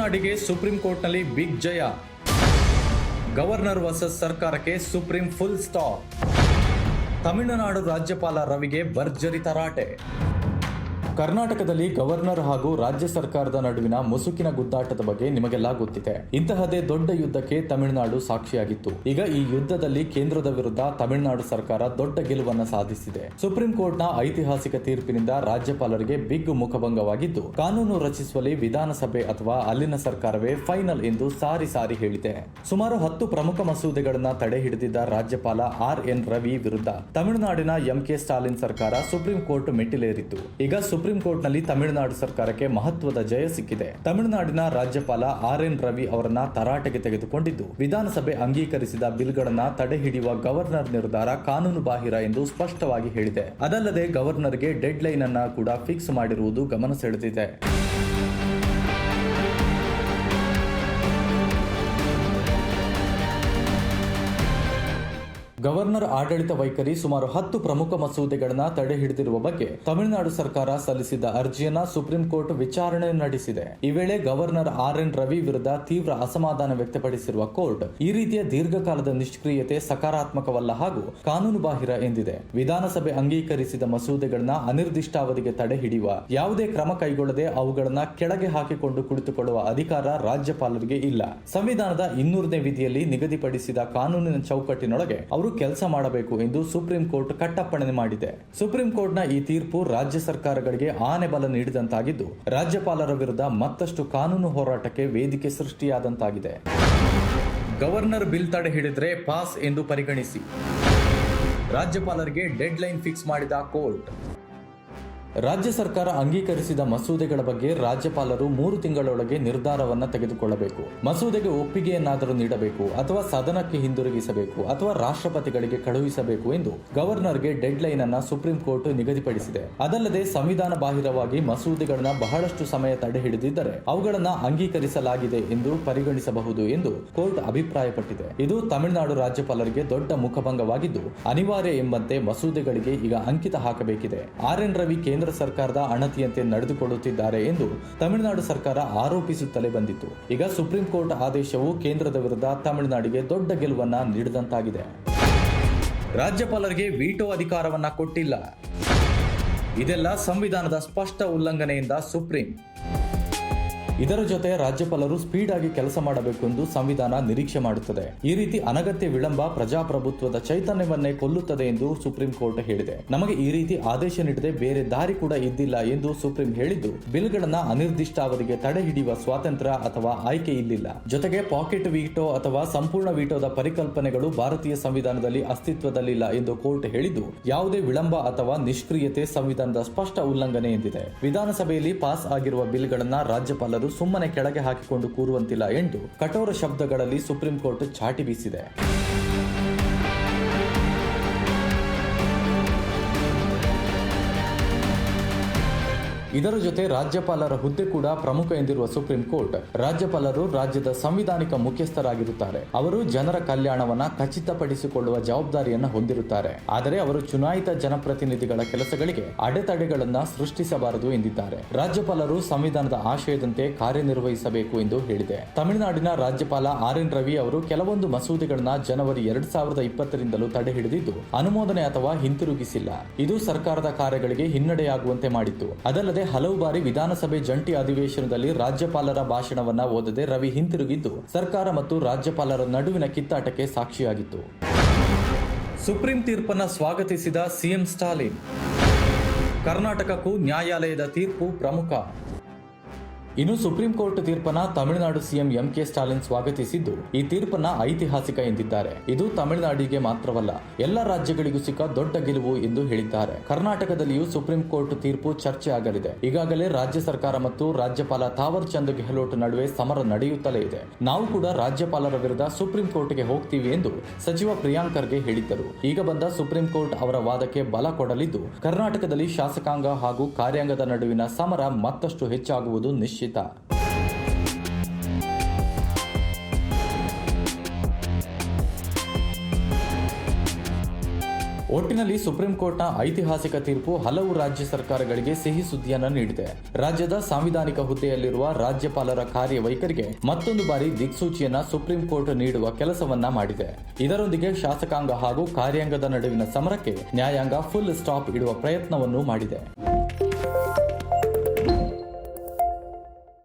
ತಮಿಳುನಾಡಿಗೆ ಸುಪ್ರೀಂ ಕೋರ್ಟ್ನಲ್ಲಿ ಬಿಗ್ ಜಯ. Governor versus ಸರ್ಕಾರಕ್ಕೆ ಸುಪ್ರೀಂ ಫುಲ್ ಸ್ಟಾಪ್. ತಮಿಳುನಾಡು ರಾಜ್ಯಪಾಲ ರವಿಗೆ ಭರ್ಜರಿ ತರಾಟೆ. ಕರ್ನಾಟಕದಲ್ಲಿ ಗವರ್ನರ್ ಹಾಗೂ ರಾಜ್ಯ ಸರ್ಕಾರದ ನಡುವಿನ ಮುಸುಕಿನ ಗುದ್ದಾಟದ ಬಗ್ಗೆ ನಿಮಗೆಲ್ಲ ಗೊತ್ತಿದೆ. ಇಂತಹದೇ ದೊಡ್ಡ ಯುದ್ಧಕ್ಕೆ ತಮಿಳುನಾಡು ಸಾಕ್ಷಿಯಾಗಿತ್ತು. ಈಗ ಈ ಯುದ್ಧದಲ್ಲಿ ಕೇಂದ್ರದ ವಿರುದ್ಧ ತಮಿಳುನಾಡು ಸರ್ಕಾರ ದೊಡ್ಡ ಗೆಲುವನ್ನು ಸಾಧಿಸಿದೆ. ಸುಪ್ರೀಂ ಕೋರ್ಟ್ನ ಐತಿಹಾಸಿಕ ತೀರ್ಪಿನಿಂದ ರಾಜ್ಯಪಾಲರಿಗೆ ಬಿಗ್ ಮುಖಭಂಗವಾಗಿದ್ದು, ಕಾನೂನು ರಚಿಸುವಲ್ಲಿ ವಿಧಾನಸಭೆ ಅಥವಾ ಅಲ್ಲಿನ ಸರ್ಕಾರವೇ ಫೈನಲ್ ಎಂದು ಸಾರಿ ಹೇಳಿದೆ. ಸುಮಾರು 10 ಪ್ರಮುಖ ಮಸೂದೆಗಳನ್ನ ತಡೆ ಹಿಡಿದಿದ್ದ ರಾಜ್ಯಪಾಲ RN ರವಿ ವಿರುದ್ಧ ತಮಿಳುನಾಡಿನ MK ಸ್ಟಾಲಿನ್ ಸರ್ಕಾರ ಸುಪ್ರೀಂ ಕೋರ್ಟ್ ಮೆಟ್ಟಿಲೇರಿತ್ತು. ಈಗ ಸುಪ್ರೀಂ ಕೋರ್ಟ್ನಲ್ಲಿ ತಮಿಳುನಾಡು ಸರ್ಕಾರಕ್ಕೆ ಮಹತ್ವದ ಜಯ ಸಿಕ್ಕಿದೆ. ತಮಿಳುನಾಡಿನ ರಾಜ್ಯಪಾಲ RN ರವಿ ಅವರನ್ನ ತರಾಟೆಗೆ ತೆಗೆದುಕೊಂಡಿದ್ದು, ವಿಧಾನಸಭೆ ಅಂಗೀಕರಿಸಿದ ಬಿಲ್ಗಳನ್ನ ತಡೆ ಹಿಡಿಯುವ ಗವರ್ನರ್ ನಿರ್ಧಾರ ಕಾನೂನು ಬಾಹಿರ ಎಂದು ಸ್ಪಷ್ಟವಾಗಿ ಹೇಳಿದೆ. ಅದಲ್ಲದೆ ಗವರ್ನರ್ಗೆ ಡೆಡ್ ಲೈನ್ ಅನ್ನ ಕೂಡ ಫಿಕ್ಸ್ ಮಾಡಿರುವುದು ಗಮನ ಸೆಳೆದಿದೆ. ಗವರ್ನರ್ ಆಡಳಿತ ವೈಖರಿ ಸುಮಾರು 10 ಪ್ರಮುಖ ಮಸೂದೆಗಳನ್ನ ತಡೆ ಹಿಡಿದಿರುವ ಬಗ್ಗೆ ತಮಿಳುನಾಡು ಸರ್ಕಾರ ಸಲ್ಲಿಸಿದ್ದ ಅರ್ಜಿಯನ್ನ ಸುಪ್ರೀಂ ಕೋರ್ಟ್ ವಿಚಾರಣೆ ನಡೆಸಿದೆ. ಈ ವೇಳೆ ಗವರ್ನರ್ RN ರವಿ ವಿರುದ್ಧ ತೀವ್ರ ಅಸಮಾಧಾನ ವ್ಯಕ್ತಪಡಿಸಿರುವ ಕೋರ್ಟ್, ಈ ರೀತಿಯ ದೀರ್ಘಕಾಲದ ನಿಷ್ಕ್ರಿಯತೆ ಸಕಾರಾತ್ಮಕವಲ್ಲ ಹಾಗೂ ಕಾನೂನು ಬಾಹಿರ ಎಂದಿದೆ. ವಿಧಾನಸಭೆ ಅಂಗೀಕರಿಸಿದ ಮಸೂದೆಗಳನ್ನ ಅನಿರ್ದಿಷ್ಟಾವಧಿಗೆ ತಡೆ ಹಿಡಿಯುವ ಯಾವುದೇ ಕ್ರಮ ಕೈಗೊಳ್ಳದೆ ಅವುಗಳನ್ನ ಕೆಳಗೆ ಹಾಕಿಕೊಂಡು ಕುಳಿತುಕೊಳ್ಳುವ ಅಧಿಕಾರ ರಾಜ್ಯಪಾಲರಿಗೆ ಇಲ್ಲ. ಸಂವಿಧಾನದ 200ನೇ ವಿಧಿಯಲ್ಲಿ ನಿಗದಿಪಡಿಸಿದ ಕಾನೂನಿನ ಚೌಕಟ್ಟಿನೊಳಗೆ ಅವರು ಕೆಲಸ ಮಾಡಬೇಕು ಎಂದು ಸುಪ್ರೀಂ ಕೋರ್ಟ್ ಕಟ್ಟಪ್ಪಣೆ ಮಾಡಿದೆ. ಸುಪ್ರೀಂ ಕೋರ್ಟ್ನ ಈ ತೀರ್ಪು ರಾಜ್ಯ ಸರ್ಕಾರಗಳಿಗೆ ಆನೆ ಬಲ ನೀಡಿದಂತಾಗಿದ್ದು, ರಾಜ್ಯಪಾಲರ ವಿರುದ್ಧ ಮತ್ತಷ್ಟು ಕಾನೂನು ಹೋರಾಟಕ್ಕೆ ವೇದಿಕೆ ಸೃಷ್ಟಿಯಾದಂತಾಗಿದೆ. ಗವರ್ನರ್ ಬಿಲ್ ತಡೆ ಹಿಡಿದ್ರೆ ಪಾಸ್ ಎಂದು ಪರಿಗಣಿಸಿ. ರಾಜ್ಯಪಾಲರಿಗೆ ಡೆಡ್ ಲೈನ್ ಫಿಕ್ಸ್ ಮಾಡಿದ ಕೋರ್ಟ್. ರಾಜ್ಯ ಸರ್ಕಾರ ಅಂಗೀಕರಿಸಿದ ಮಸೂದೆಗಳ ಬಗ್ಗೆ ರಾಜ್ಯಪಾಲರು 3 ತಿಂಗಳೊಳಗೆ ನಿರ್ಧಾರವನ್ನ ತೆಗೆದುಕೊಳ್ಳಬೇಕು. ಮಸೂದೆಗೆ ಒಪ್ಪಿಗೆಯನ್ನಾದರೂ ನೀಡಬೇಕು ಅಥವಾ ಸದನಕ್ಕೆ ಹಿಂದಿರುಗಿಸಬೇಕು ಅಥವಾ ರಾಷ್ಟ್ರಪತಿಗಳಿಗೆ ಕಳುಹಿಸಬೇಕು ಎಂದು ಗವರ್ನರ್ಗೆ ಡೆಡ್ ಲೈನ್ ಅನ್ನ ಸುಪ್ರೀಂ ಕೋರ್ಟ್ ನಿಗದಿಪಡಿಸಿದೆ. ಅದಲ್ಲದೆ ಸಂವಿಧಾನ ಬಾಹಿರವಾಗಿ ಮಸೂದೆಗಳನ್ನ ಬಹಳಷ್ಟು ಸಮಯ ತಡೆ ಹಿಡಿದಿದ್ದರೆ ಅವುಗಳನ್ನ ಅಂಗೀಕರಿಸಲಾಗಿದೆ ಎಂದು ಪರಿಗಣಿಸಬಹುದು ಎಂದು ಕೋರ್ಟ್ ಅಭಿಪ್ರಾಯಪಟ್ಟಿದೆ. ಇದು ತಮಿಳುನಾಡು ರಾಜ್ಯಪಾಲರಿಗೆ ದೊಡ್ಡ ಮುಖಭಂಗವಾಗಿದ್ದು, ಅನಿವಾರ್ಯ ಎಂಬಂತೆ ಮಸೂದೆಗಳಿಗೆ ಈಗ ಅಂಕಿತ ಹಾಕಬೇಕಿದೆ. RN ರವಿ ಕೇಂದ್ರ ಸರ್ಕಾರದ ಅಣತಿಯಂತೆ ನಡೆದುಕೊಳ್ಳುತ್ತಿದ್ದಾರೆ ಎಂದು ತಮಿಳುನಾಡು ಸರ್ಕಾರ ಆರೋಪಿಸುತ್ತಲೇ ಬಂದಿತ್ತು. ಈಗ ಸುಪ್ರೀಂ ಕೋರ್ಟ್ ಆದೇಶವು ಕೇಂದ್ರದ ವಿರುದ್ಧ ತಮಿಳುನಾಡಿಗೆ ದೊಡ್ಡ ಗೆಲುವನ್ನ ನೀಡಿದಂತಾಗಿದೆ. ರಾಜ್ಯಪಾಲರಿಗೆ ವೀಟೋ ಅಧಿಕಾರವನ್ನ ಕೊಟ್ಟಿಲ್ಲ. ಇದೆಲ್ಲ ಸಂವಿಧಾನದ ಸ್ಪಷ್ಟ ಉಲ್ಲಂಘನೆಯಿಂದ ಸುಪ್ರೀಂ. ಇದರ ಜೊತೆ ರಾಜ್ಯಪಾಲರು ಸ್ಪೀಡ್ ಆಗಿ ಕೆಲಸ ಮಾಡಬೇಕು ಎಂದು ಸಂವಿಧಾನ ನಿರೀಕ್ಷೆ ಮಾಡುತ್ತದೆ. ಈ ರೀತಿ ಅನಗತ್ಯ ವಿಳಂಬ ಪ್ರಜಾಪ್ರಭುತ್ವದ ಚೈತನ್ಯವನ್ನೇ ಕೊಲ್ಲುತ್ತದೆ ಎಂದು ಸುಪ್ರೀಂ ಕೋರ್ಟ್ ಹೇಳಿದೆ. ನಮಗೆ ಈ ರೀತಿ ಆದೇಶ ನೀಡದೆ ಬೇರೆ ದಾರಿ ಕೂಡ ಇದ್ದಿಲ್ಲ ಎಂದು ಸುಪ್ರೀಂ ಹೇಳಿದ್ದು, ಬಿಲ್ಗಳನ್ನ ಅನಿರ್ದಿಷ್ಟಾವಧಿಗೆ ತಡೆ ಹಿಡಿಯುವ ಸ್ವಾತಂತ್ರ್ಯ ಅಥವಾ ಆಯ್ಕೆ ಇಲ್ಲಿಲ್ಲ. ಜೊತೆಗೆ ಪಾಕೆಟ್ ವೀಟೋ ಅಥವಾ ಸಂಪೂರ್ಣ ವೀಟೋದ ಪರಿಕಲ್ಪನೆಗಳು ಭಾರತೀಯ ಸಂವಿಧಾನದಲ್ಲಿ ಅಸ್ತಿತ್ವದಲ್ಲಿಲ್ಲ ಎಂದು ಕೋರ್ಟ್ ಹೇಳಿದ್ದು, ಯಾವುದೇ ವಿಳಂಬ ಅಥವಾ ನಿಷ್ಕ್ರಿಯತೆ ಸಂವಿಧಾನದ ಸ್ಪಷ್ಟ ಉಲ್ಲಂಘನೆ ಎಂದಿದೆ. ವಿಧಾನಸಭೆಯಲ್ಲಿ ಪಾಸ್ ಆಗಿರುವ ಬಿಲ್ಗಳನ್ನ ರಾಜ್ಯಪಾಲರು ಸುಮ್ಮನೆ ಕೆಳಗೆ ಹಾಕಿಕೊಂಡು ಕೂರುವಂತಿಲ್ಲ ಎಂದು ಕಠೋರ ಶಬ್ದಗಳಲ್ಲಿ ಸುಪ್ರೀಂ ಕೋರ್ಟ್ ಚಾಟಿ ಬೀಸಿದೆ. ಇದರ ಜೊತೆ ರಾಜ್ಯಪಾಲರ ಹುದ್ದೆ ಕೂಡ ಪ್ರಮುಖ ಎಂದಿರುವ ಸುಪ್ರೀಂ ಕೋರ್ಟ್, ರಾಜ್ಯಪಾಲರು ರಾಜ್ಯದ ಸಂವಿಧಾನಿಕ ಮುಖ್ಯಸ್ಥರಾಗಿರುತ್ತಾರೆ. ಅವರು ಜನರ ಕಲ್ಯಾಣವನ್ನ ಖಚಿತಪಡಿಸಿಕೊಳ್ಳುವ ಜವಾಬ್ದಾರಿಯನ್ನ ಹೊಂದಿರುತ್ತಾರೆ. ಆದರೆ ಅವರು ಚುನಾಯಿತ ಜನಪ್ರತಿನಿಧಿಗಳ ಕೆಲಸಗಳಿಗೆ ಅಡೆತಡೆಗಳನ್ನ ಸೃಷ್ಟಿಸಬಾರದು ಎಂದಿದ್ದಾರೆ. ರಾಜ್ಯಪಾಲರು ಸಂವಿಧಾನದ ಆಶಯದಂತೆ ಕಾರ್ಯನಿರ್ವಹಿಸಬೇಕು ಎಂದು ಹೇಳಿದೆ. ತಮಿಳುನಾಡಿನ ರಾಜ್ಯಪಾಲ RN ರವಿ ಅವರು ಕೆಲವೊಂದು ಮಸೂದೆಗಳನ್ನ ಜನವರಿ 2020ರಿಂದಲೂ ತಡೆ ಹಿಡಿದಿದ್ದು, ಅನುಮೋದನೆ ಅಥವಾ ಹಿಂತಿರುಗಿಸಿಲ್ಲ. ಇದು ಸರ್ಕಾರದ ಕಾರ್ಯಗಳಿಗೆ ಹಿನ್ನಡೆಯಾಗುವಂತೆ ಮಾಡಿತ್ತು. ಅದಲ್ಲದೆ ಹಲವು ಬಾರಿ ವಿಧಾನಸಭೆ ಜಂಟಿ ಅಧಿವೇಶನದಲ್ಲಿ ರಾಜ್ಯಪಾಲರ ಭಾಷಣವನ್ನ ಓದದೆ ರವಿ ಹಿಂತಿರುಗಿದ್ದು, ಸರ್ಕಾರ ಮತ್ತು ರಾಜ್ಯಪಾಲರ ನಡುವಿನ ಕಿತ್ತಾಟಕ್ಕೆ ಸಾಕ್ಷಿಯಾಗಿತ್ತು. ಸುಪ್ರೀಂ ತೀರ್ಪನ್ನು ಸ್ವಾಗತಿಸಿದ CM ಸ್ಟಾಲಿನ್. ಕರ್ನಾಟಕಕ್ಕೂ ನ್ಯಾಯಾಲಯದ ತೀರ್ಪು ಪ್ರಮುಖ. ಇನ್ನು ಸುಪ್ರೀಂ ಕೋರ್ಟ್ ತೀರ್ಪನ್ನ ತಮಿಳುನಾಡು CM MK ಸ್ಟಾಲಿನ್ ಸ್ವಾಗತಿಸಿದ್ದು, ಈ ತೀರ್ಪನ್ನ ಐತಿಹಾಸಿಕ ಎಂದಿದ್ದಾರೆ. ಇದು ತಮಿಳುನಾಡಿಗೆ ಮಾತ್ರವಲ್ಲ, ಎಲ್ಲ ರಾಜ್ಯಗಳಿಗೂ ಸಿಕ್ಕ ದೊಡ್ಡ ಗೆಲುವು ಎಂದು ಹೇಳಿದ್ದಾರೆ. ಕರ್ನಾಟಕದಲ್ಲಿಯೂ ಸುಪ್ರೀಂ ಕೋರ್ಟ್ ತೀರ್ಪು ಚರ್ಚೆ ಆಗಲಿದೆ. ಈಗಾಗಲೇ ರಾಜ್ಯ ಸರ್ಕಾರ ಮತ್ತು ರಾಜ್ಯಪಾಲ ಥಾವರ್ ಚಂದ್ ಗೆಹ್ಲೋಟ್ ನಡುವೆ ಸಮರ ನಡೆಯುತ್ತಲೇ ಇದೆ. ನಾವು ಕೂಡ ರಾಜ್ಯಪಾಲರ ವಿರುದ್ಧ ಸುಪ್ರೀಂ ಕೋರ್ಟ್ಗೆ ಹೋಗ್ತೀವಿ ಎಂದು ಸಚಿವ ಪ್ರಿಯಾಂಕ್ ಖರ್ಗೆ ಹೇಳಿದ್ದರು. ಈಗ ಬಂದ ಸುಪ್ರೀಂ ಕೋರ್ಟ್ ಅವರ ವಾದಕ್ಕೆ ಬಲ ಕೊಡಲಿದ್ದು, ಕರ್ನಾಟಕದಲ್ಲಿ ಶಾಸಕಾಂಗ ಹಾಗೂ ಕಾರ್ಯಾಂಗದ ನಡುವಿನ ಸಮರ ಮತ್ತಷ್ಟು ಹೆಚ್ಚಾಗುವುದು ನಿಶ್ಚಿತ. ಒಟ್ಟಿನಲ್ಲಿ ಸುಪ್ರೀಂ ಕೋರ್ಟ್ನ ಐತಿಹಾಸಿಕ ತೀರ್ಪು ಹಲವು ರಾಜ್ಯ ಸರ್ಕಾರಗಳಿಗೆ ಸಿಹಿ ಸುದ್ದಿಯನ್ನ ನೀಡಿದೆ. ರಾಜ್ಯದ ಸಾಂವಿಧಾನಿಕ ಹುದ್ದೆಯಲ್ಲಿರುವ ರಾಜ್ಯಪಾಲರ ಕಾರ್ಯವೈಖರಿಗೆ ಮತ್ತೊಂದು ಬಾರಿ ದಿಕ್ಸೂಚಿಯನ್ನ ಸುಪ್ರೀಂ ಕೋರ್ಟ್ ನೀಡುವ ಕೆಲಸವನ್ನ ಮಾಡಿದೆ. ಇದರೊಂದಿಗೆ ಶಾಸಕಾಂಗ ಹಾಗೂ ಕಾರ್ಯಾಂಗದ ನಡುವಿನ ಸಮರಕ್ಕೆ ನ್ಯಾಯಾಂಗ ಫುಲ್ ಸ್ಟಾಪ್ ಇಡುವ ಪ್ರಯತ್ನವನ್ನು ಮಾಡಿದೆ.